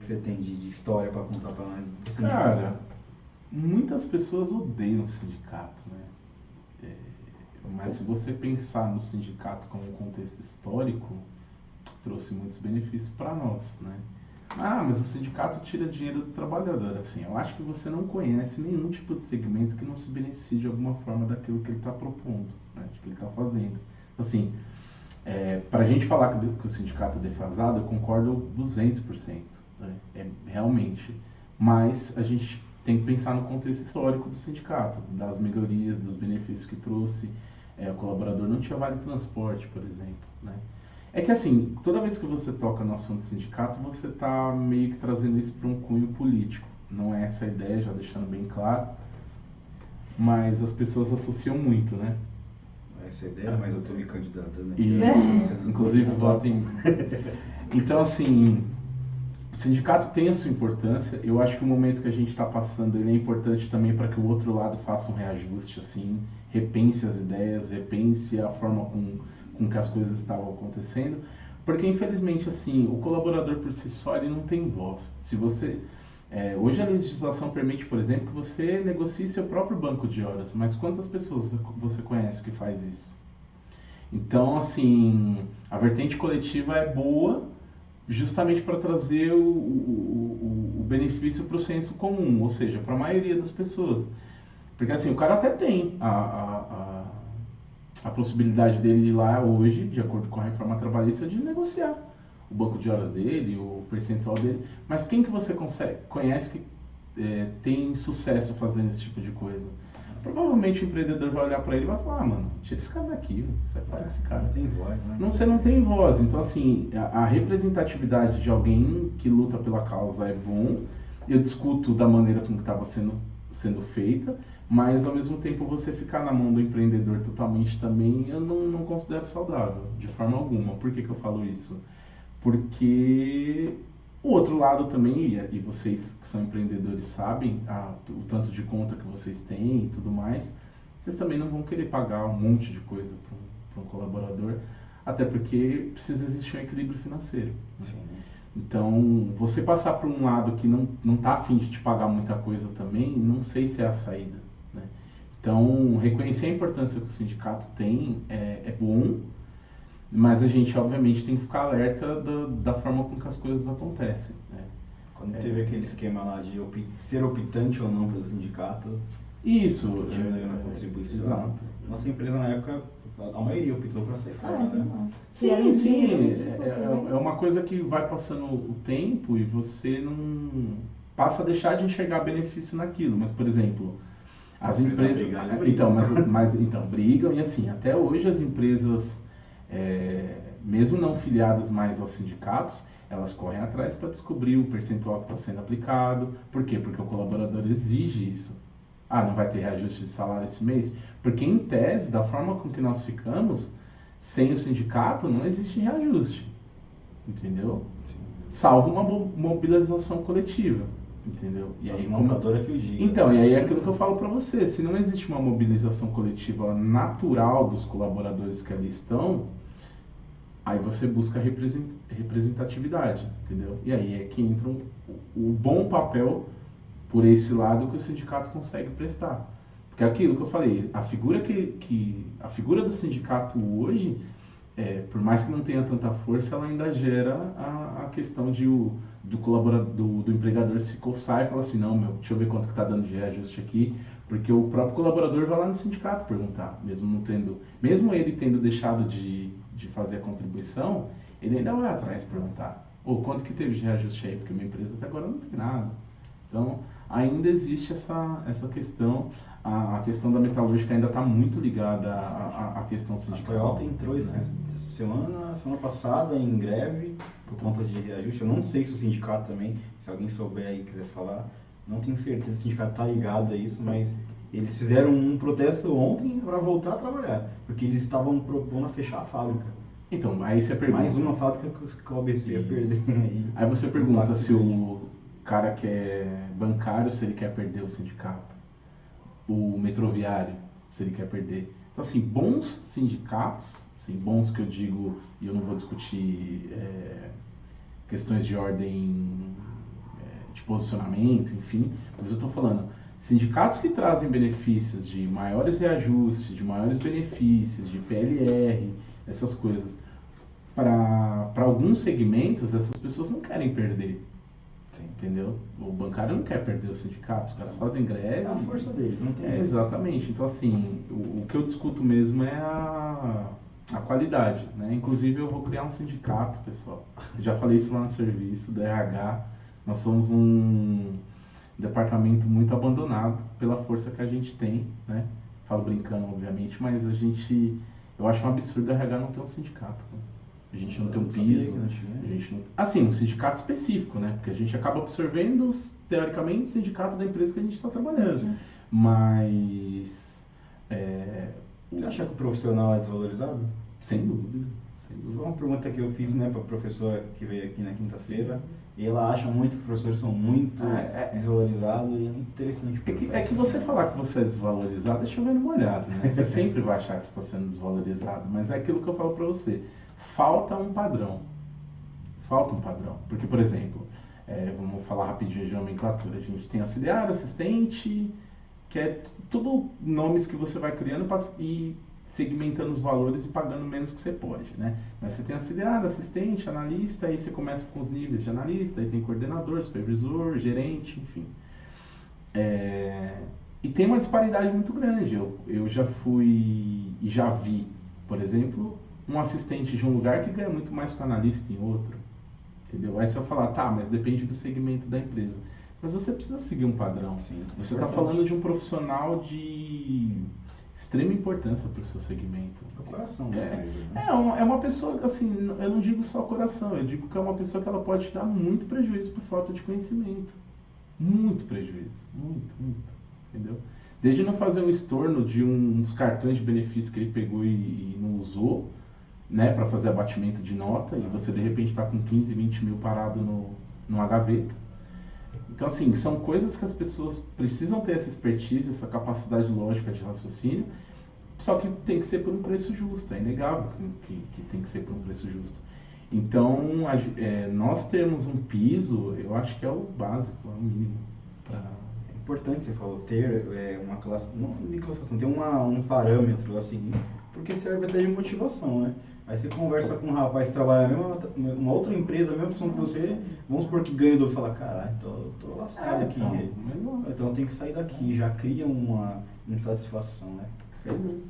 você tem de história para contar para nós do sindicato? Cara, muitas pessoas odeiam o sindicato, né? Mas se você pensar no sindicato como um contexto histórico, trouxe muitos benefícios para nós, né? Ah, mas o sindicato tira dinheiro do trabalhador. Assim, eu acho que você não conhece nenhum tipo de segmento que não se beneficie de alguma forma daquilo que ele está propondo, né? De que ele está fazendo. Assim, para a gente falar que o sindicato é defasado, eu concordo 200%, né? Realmente. Mas a gente tem que pensar no contexto histórico do sindicato, das melhorias, dos benefícios que trouxe. O colaborador não tinha vale transporte, por exemplo, né? É que assim, toda vez que você toca no assunto sindicato, você está meio que trazendo isso para um cunho político. Não é essa a ideia, já deixando bem claro, mas as pessoas associam muito, né? Essa é a ideia, mas eu estou me candidatando aqui. Inclusive, votem. Então, assim, o sindicato tem a sua importância. Eu acho que o momento que a gente está passando ele é importante também para que o outro lado faça um reajuste, assim, repense as ideias, repense a forma com que as coisas estavam acontecendo, porque infelizmente assim o colaborador por si só ele não tem voz. Se você hoje a legislação permite, por exemplo, que você negocie seu próprio banco de horas, mas quantas pessoas você conhece que faz isso? Então assim a vertente coletiva é boa justamente para trazer o benefício para o senso comum, ou seja, para a maioria das pessoas. Porque assim, o cara até tem a possibilidade dele ir lá hoje, de acordo com a reforma trabalhista, de negociar o banco de horas dele, o percentual dele. Mas quem que você conhece que tem sucesso fazendo esse tipo de coisa? Provavelmente o empreendedor vai olhar para ele e vai falar, mano, tira esse cara daqui, sai fora esse cara. Não tem voz, né? Você não tem voz. Então, assim, a representatividade de alguém que luta pela causa é bom. Eu discuto da maneira como estava sendo feita, mas ao mesmo tempo você ficar na mão do empreendedor totalmente também eu não considero saudável, de forma alguma. Por que eu falo isso? Porque o outro lado também, e vocês que são empreendedores sabem o tanto de conta que vocês têm e tudo mais, vocês também não vão querer pagar um monte de coisa para um colaborador, até porque precisa existir um equilíbrio financeiro. Sim. Então, você passar por um lado que não está afim de te pagar muita coisa também, não sei se é a saída, né? Então, reconhecer a importância que o sindicato tem é bom, mas a gente, obviamente, tem que ficar alerta da forma com que as coisas acontecem, né? Quando teve aquele esquema lá de ser optante ou não pelo sindicato, isso, diminuindo a contribuição. Exato. Nossa empresa, na época, a maioria optou para sair fora, né? Sim, é uma coisa que vai passando o tempo e você não passa a deixar de enxergar benefício naquilo. Mas, por exemplo, as empresas... Então, brigam e assim, até hoje as empresas, mesmo não filiadas mais aos sindicatos, elas correm atrás para descobrir o percentual que está sendo aplicado. Por quê? Porque o colaborador exige isso. Ah, não vai ter reajuste de salário esse mês? Porque, em tese, da forma com que nós ficamos, sem o sindicato, não existe reajuste. Entendeu? Salvo uma mobilização coletiva. Entendeu? E aí, montadora que o diga. Então, e aí é aquilo que eu falo para você. Se não existe uma mobilização coletiva natural dos colaboradores que ali estão, aí você busca representatividade. Entendeu? E aí é que entra o bom papel por esse lado que o sindicato consegue prestar. Porque é aquilo que eu falei, a figura do sindicato hoje, por mais que não tenha tanta força, ela ainda gera a questão do colaborador, do empregador se coçar e falar assim, não, deixa eu ver quanto que está dando de reajuste aqui, porque o próprio colaborador vai lá no sindicato perguntar, mesmo ele tendo deixado de fazer a contribuição, ele ainda vai atrás perguntar, quanto que teve de reajuste aí, porque minha empresa até agora não tem nada. Então, ainda existe essa questão, a questão da metalúrgica ainda está muito ligada à questão sindical. A Toyota entrou semana passada em greve por conta de reajuste. Eu não sei se o sindicato também, se alguém souber aí e quiser falar, não tenho certeza se o sindicato está ligado a isso, mas eles fizeram um protesto ontem para voltar a trabalhar, porque eles estavam propondo a fechar a fábrica. Então, aí você pergunta... Mais uma fábrica que o ABC ia perder. Aí você pergunta se o cara que é bancário, se ele quer perder o sindicato. O metroviário, se ele quer perder. Então, assim, bons sindicatos, assim, bons que eu digo, e eu não vou discutir questões de ordem posicionamento, enfim. Mas eu estou falando, sindicatos que trazem benefícios de maiores reajustes, de maiores benefícios, de PLR, essas coisas, para alguns segmentos, essas pessoas não querem perder. Entendeu? O bancário não quer perder o sindicato, os caras fazem greve. É a força deles, não tem exatamente. Então, assim, o que eu discuto mesmo é a qualidade, né? Inclusive, eu vou criar um sindicato, pessoal. Eu já falei isso lá no serviço do RH. Nós somos um departamento muito abandonado pela força que a gente tem, né? Falo brincando, obviamente, mas eu acho um absurdo o RH não ter um sindicato, né? A gente não tem um piso, a gente não... Assim, um sindicato específico, né? Porque a gente acaba absorvendo, teoricamente, o sindicato da empresa que a gente está trabalhando. Sim. Mas... Você acha que o profissional é desvalorizado? Sem dúvida. Foi uma pergunta que eu fiz, né, para a professora que veio aqui na quinta-feira. E ela acha muito que os professores são muito desvalorizados e é interessante. É que você falar que você é desvalorizado é chovendo molhado, né? Você sempre vai achar que você está sendo desvalorizado, mas é aquilo que eu falo para você. Falta um padrão. Porque, por exemplo, vamos falar rapidinho de nomenclatura. A gente tem auxiliar, assistente, que é tudo nomes que você vai criando e segmentando os valores e pagando menos que você pode, né? Mas você tem auxiliar, assistente, analista, aí você começa com os níveis de analista, aí tem coordenador, supervisor, gerente, enfim. E tem uma disparidade muito grande. Eu já fui e já vi, por exemplo, um assistente de um lugar que ganha muito mais que um analista em outro, entendeu? Aí você vai falar, tá, mas depende do segmento da empresa. Mas você precisa seguir um padrão. Sim, você está falando de um profissional de extrema importância para o seu segmento. É o coração da empresa, né? É uma pessoa, assim, eu não digo só coração, eu digo que é uma pessoa que ela pode te dar muito prejuízo por falta de conhecimento. Muito prejuízo. Muito. Entendeu? Desde não fazer um estorno de uns cartões de benefício que ele pegou e não usou, né, para fazer abatimento de nota, e você de repente está com 15, 20 mil parado numa gaveta. Então, assim, são coisas que as pessoas precisam ter essa expertise, essa capacidade lógica de raciocínio, só que tem que ser por um preço justo, é inegável que tem que ser por um preço justo. Então, nós termos um piso, eu acho que é o básico, é o mínimo. É importante, você falou, ter uma classe, não de classificação, ter um parâmetro, assim, porque serve até de motivação, né? Aí você conversa com um rapaz que trabalha na uma outra empresa, a mesma função que você, vamos supor que ganha e fala, caralho, tô lascado aqui. Então tem que sair daqui, já cria uma insatisfação, né? Sim.